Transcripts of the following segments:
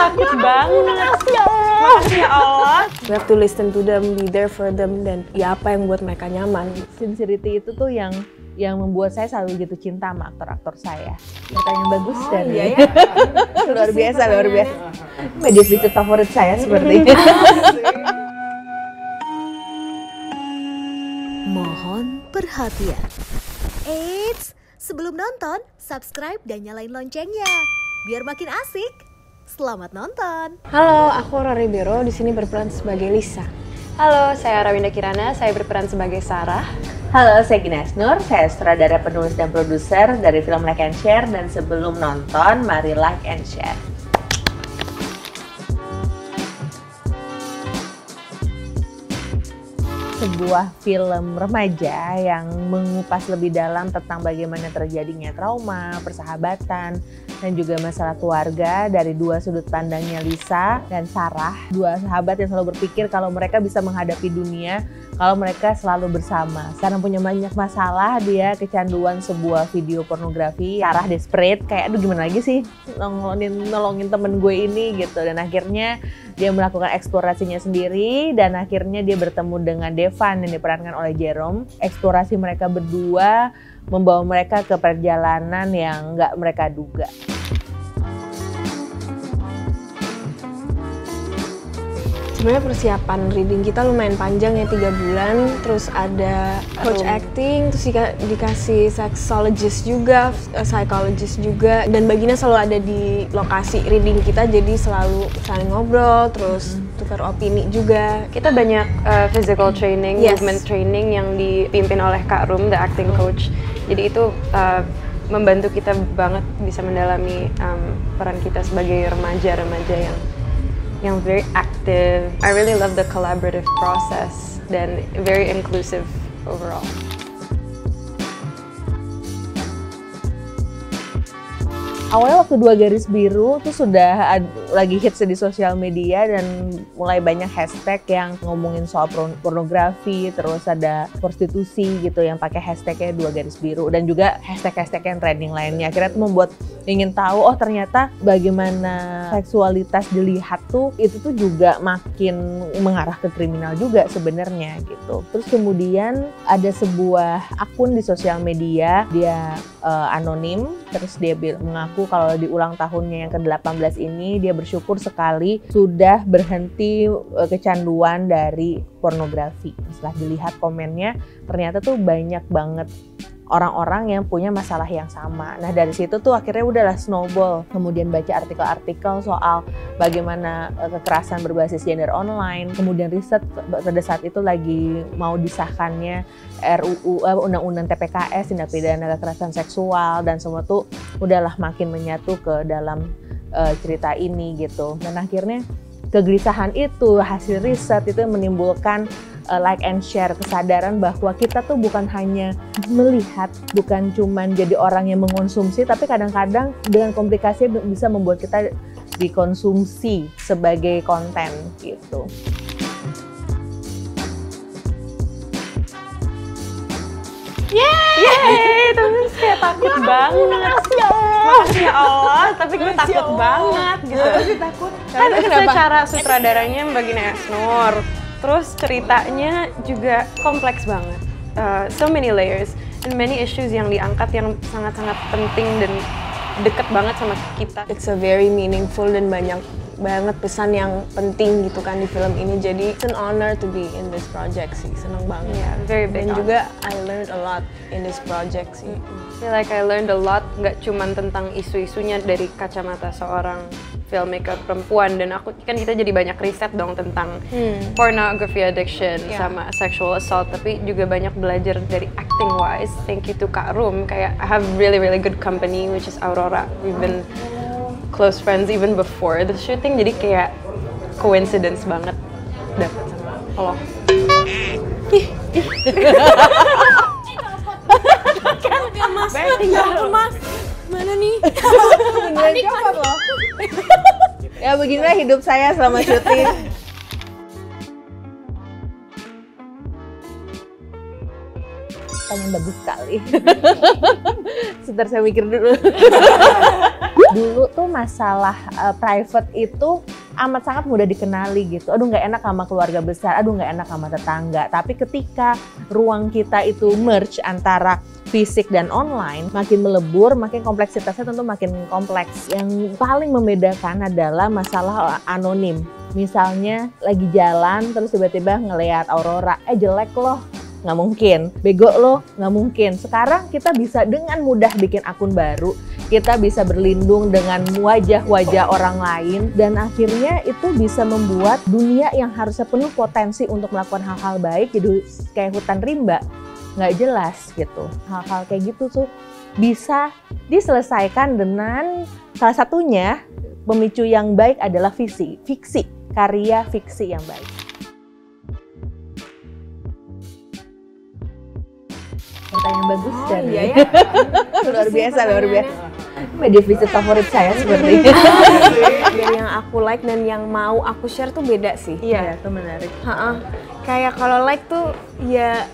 takut banget. Makasih ya Allah. We have to listen to them, be there for them, dan ya apa yang buat mereka nyaman. Sincerity itu tuh yang membuat saya selalu jatuh cinta sama aktor-aktor saya. Pertanyaan bagus dan iya ya. luar biasa. Media fitur favorit saya sepertinya. Mohon perhatian. Eits, sebelum nonton, subscribe dan nyalain loncengnya. Biar makin asik. Selamat nonton. Halo, aku Rori Bero, di sini berperan sebagai Lisa. Halo, saya Rawinda Kirana, saya berperan sebagai Sarah. Halo, saya Gines Nur, saya sutradara, penulis, dan produser dari film Like and Share. Dan sebelum nonton, mari like and share. Sebuah film remaja yang mengupas lebih dalam tentang bagaimana terjadinya trauma, persahabatan, dan juga masalah keluarga dari dua sudut pandangnya Lisa dan Sarah. Dua sahabat yang selalu berpikir kalau mereka bisa menghadapi dunia kalau mereka selalu bersama. Karena punya banyak masalah, dia kecanduan sebuah video pornografi. Sarah desperate, kayak aduh gimana lagi sih nolongin temen gue ini gitu. Dan akhirnya dia melakukan eksplorasinya sendiri dan akhirnya dia bertemu dengan Devan yang diperankan oleh Jerome. Eksplorasi mereka berdua membawa mereka ke perjalanan yang nggak mereka duga. Sebenarnya persiapan reading kita lumayan panjang ya, 3 bulan. Terus ada coach acting, terus dikasih sexologist juga, psychologist juga. Dan Bagina selalu ada di lokasi reading kita, jadi selalu saling ngobrol, terus tukar opini juga. Kita banyak physical training, movement training yang dipimpin oleh Kak Rum, the acting coach. Jadi itu membantu kita banget bisa mendalami peran kita sebagai remaja-remaja yang very active. I really love the collaborative process dan very inclusive overall. Awalnya waktu Dua Garis Biru tuh sudah lagi hits di sosial media dan mulai banyak hashtag yang ngomongin soal pornografi, terus ada prostitusi gitu yang pakai hashtagnya Dua Garis Biru dan juga hashtag-hashtag yang trending lainnya. Akhirnya itu membuat ingin tahu, oh ternyata bagaimana seksualitas dilihat tuh itu tuh juga makin mengarah ke kriminal juga sebenarnya gitu. Terus kemudian ada sebuah akun di sosial media, dia anonim, terus dia mengaku kalau di ulang tahunnya yang ke-18 ini dia bersyukur sekali sudah berhenti kecanduan dari pornografi. Setelah dilihat komennya, ternyata tuh banyak banget orang-orang yang punya masalah yang sama. Nah dari situ tuh akhirnya udahlah snowball. Kemudian baca artikel-artikel soal bagaimana kekerasan berbasis gender online. Kemudian riset pada saat itu lagi mau disahkannya RUU, Undang-Undang TPKS, tindak pidana kekerasan seksual, dan semua tuh udahlah makin menyatu ke dalam cerita ini gitu. Dan akhirnya kegelisahan itu, hasil riset itu menimbulkan like and share, kesadaran bahwa kita tuh bukan hanya melihat, bukan cuman jadi orang yang mengonsumsi, tapi kadang-kadang dengan komplikasi bisa membuat kita dikonsumsi sebagai konten gitu. Yeay, tapi kayak takut banget. Makasih ya Allah, tapi gue takut banget gitu. Kan secara sutradaranya Mbak Gines Nur, terus ceritanya juga kompleks banget. So many layers and many issues yang diangkat yang sangat-sangat penting dan deket banget sama kita. It's a very meaningful dan banyak banget pesan yang penting gitu kan di film ini. Jadi it's an honor to be in this project sih, seneng banget. Yeah, very big. Dan juga I learned a lot in this project sih. I feel like I learned a lot, nggak cuman tentang isu-isunya dari kacamata seorang filmmaker perempuan, dan kita jadi banyak riset dong tentang pornography addiction sama sexual assault, tapi juga banyak belajar dari acting wise. Thank you to Kak Rum, kayak I have really good company which is Aurora. We've been close friends even before the shooting, jadi kayak coincidence banget dapet sama Allah. Tinggal Mas, mana nih? Beneran copot loh. Ya beginilah hidup saya selama syuting. Pertanyaan bagus sekali. Sebentar saya mikir dulu. Dulu tuh masalah private itu amat sangat mudah dikenali gitu. Aduh nggak enak sama keluarga besar, aduh nggak enak sama tetangga. Tapi ketika ruang kita itu merge antara fisik dan online, makin melebur, makin kompleksitasnya tentu makin kompleks. Yang paling membedakan adalah masalah anonim. Misalnya lagi jalan terus tiba-tiba ngelihat Aurora, jelek loh, nggak mungkin. Bego loh, nggak mungkin. Sekarang kita bisa dengan mudah bikin akun baru, kita bisa berlindung dengan wajah-wajah orang lain, dan akhirnya itu bisa membuat dunia yang harusnya penuh potensi untuk melakukan hal-hal baik jadi kayak hutan rimba, nggak jelas gitu. Hal-hal kayak gitu tuh bisa diselesaikan dengan salah satunya pemicu yang baik adalah fiksi, karya fiksi yang baik. Pertanyaan bagus dan iya ya. luar biasa. Media visit favorit saya sepertinya. Dan yang aku like dan yang mau aku share tuh beda sih. Iya, itu menarik. Kayak kalau like tuh ya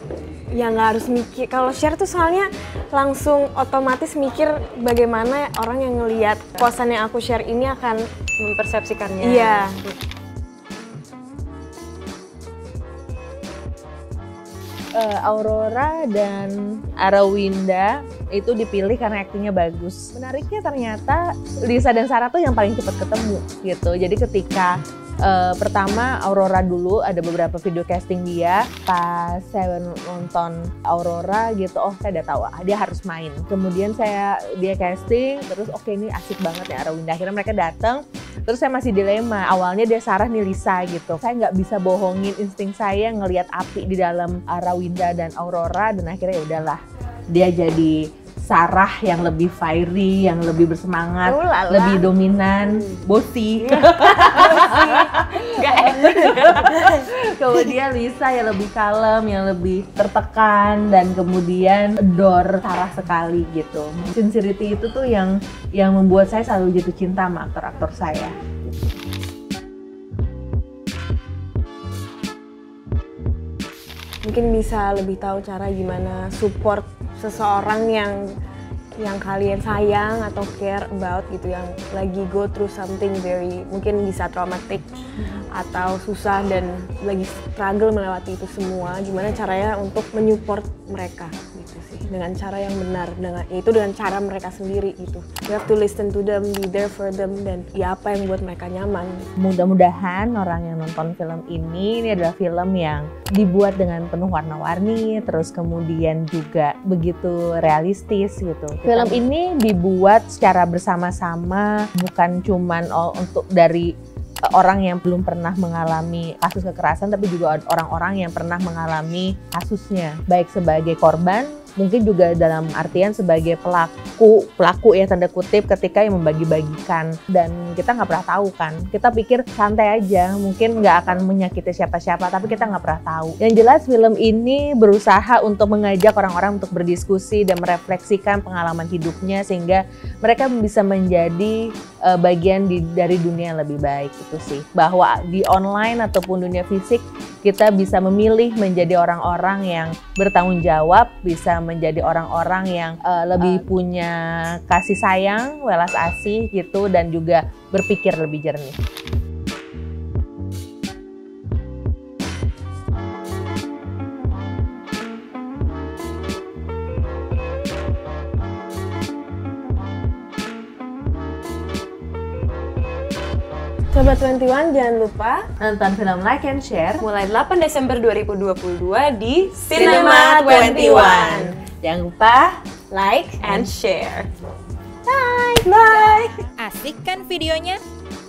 nggak harus mikir. Kalau share tuh soalnya langsung otomatis mikir bagaimana orang yang ngelihat posan yang aku share ini akan mempersepsikannya. Iya. Aurora dan Arawinda itu dipilih karena aktingnya bagus. Menariknya ternyata Lisa dan Sarah tuh yang paling cepat ketemu gitu. Jadi ketika pertama Aurora dulu ada beberapa video casting dia, pas saya nonton Aurora gitu, oh saya udah tahu dia harus main. Kemudian dia casting, terus oke, ini asik banget ya Arawinda. Akhirnya mereka datang, terus saya masih dilema. Awalnya dia Sarah nih Lisa gitu. Saya nggak bisa bohongin insting saya ngelihat api di dalam Arawinda dan Aurora, dan akhirnya ya udahlah dia jadi Sarah yang lebih fiery, yang lebih bersemangat, lebih dominan, bossy. Gak enak. Kemudian Lisa yang lebih kalem, yang lebih tertekan, dan kemudian adore Sarah sekali gitu. Sincerity itu tuh yang membuat saya selalu jatuh cinta sama aktor-aktor saya. Mungkin bisa lebih tahu cara gimana support seseorang yang kalian sayang atau care about gitu, yang lagi go through something very mungkin bisa traumatic atau susah dan lagi struggle melewati itu semua. Gimana caranya untuk menyupport mereka gitu sih, dengan cara yang benar, dengan cara mereka sendiri gitu. You have to listen to them, be there for them, dan ya apa yang buat mereka nyaman. Mudah-mudahan orang yang nonton film ini adalah film yang dibuat dengan penuh warna-warni, terus kemudian juga begitu realistis gitu. Film ini dibuat secara bersama-sama, bukan cuman untuk dari orang yang belum pernah mengalami kasus kekerasan, tapi juga orang-orang yang pernah mengalami kasusnya, baik sebagai korban, mungkin juga dalam artian sebagai pelaku ya tanda kutip, ketika yang membagi-bagikan. Dan kita nggak pernah tahu kan, kita pikir santai aja, mungkin nggak akan menyakiti siapa-siapa, tapi kita nggak pernah tahu. Yang jelas film ini berusaha untuk mengajak orang-orang untuk berdiskusi dan merefleksikan pengalaman hidupnya, sehingga mereka bisa menjadi bagian dari dunia yang lebih baik. Itu sih, bahwa di online ataupun dunia fisik kita bisa memilih menjadi orang-orang yang bertanggung jawab, bisa menjadi orang-orang yang lebih punya kasih sayang, welas asih gitu, dan juga berpikir lebih jernih. Sobat 21, jangan lupa nonton film Like and Share Mulai 8 Desember 2022 di Cinema 21. Jangan lupa like and share. Bye. Asik kan videonya?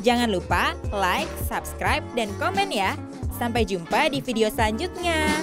Jangan lupa like, subscribe, dan komen ya. Sampai jumpa di video selanjutnya.